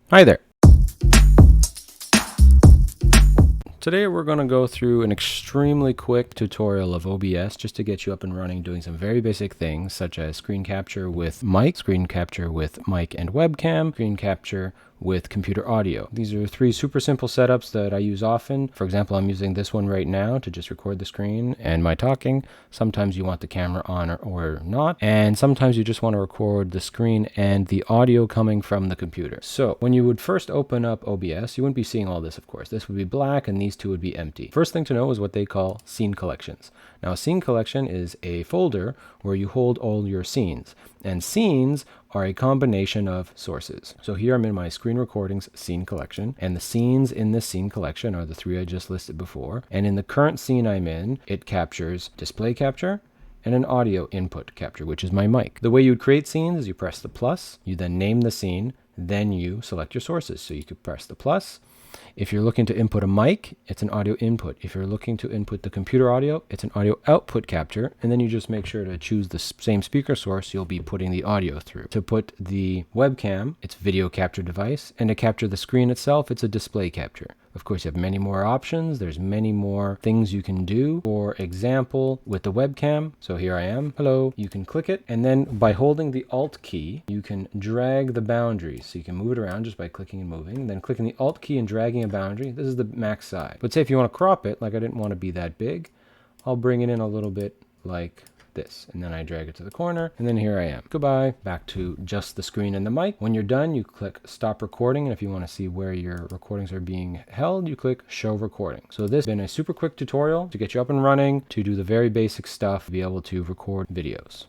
Hi there. Today we're going to go through an extremely quick tutorial of OBS just to get you up and running doing some very basic things such as screen capture with mic, screen capture with mic and webcam, screen capture with computer audio. These are three super simple setups that I use often. For example, I'm using this one right now to just record the screen and my talking. Sometimes you want the camera on or not, and sometimes you just want to record the screen and the audio coming from the computer. So when you would first open up OBS, you wouldn't be seeing all this, of course. This would be black and these two would be empty. First thing to know is what they call scene collections. Now, a scene collection is a folder where you hold all your scenes, and scenes are a combination of sources. So here I'm in my screen recordings scene collection, and the scenes in this scene collection are the three I just listed before. And in the current scene I'm in, it captures display capture and an audio input capture, which is my mic. The way you would create scenes is you press the plus, you then name the scene, then you select your sources. So you could press the plus. If you're looking to input a mic, it's an audio input. If you're looking to input the computer audio, it's an audio output capture. And then you just make sure to choose the same speaker source you'll be putting the audio through. To put the webcam, it's video capture device. And to capture the screen itself, it's a display capture. Of course, you have many more options. There's many more things you can do. For example, with the webcam, so here I am, hello, you can click it. And then by holding the Alt key, you can drag the boundaries. So you can move it around just by clicking and moving. Then clicking the Alt key and dragging a boundary. This is the max size. But say if you want to crop it, like I didn't want to be that big, I'll bring it in a little bit like this, and then I drag it to the corner, and then here I am. Goodbye. Back to just the screen and the mic. When you're done, you click stop recording, and if you want to see where your recordings are being held, you click show recording. So this has been a super quick tutorial to get you up and running, to do the very basic stuff, to be able to record videos.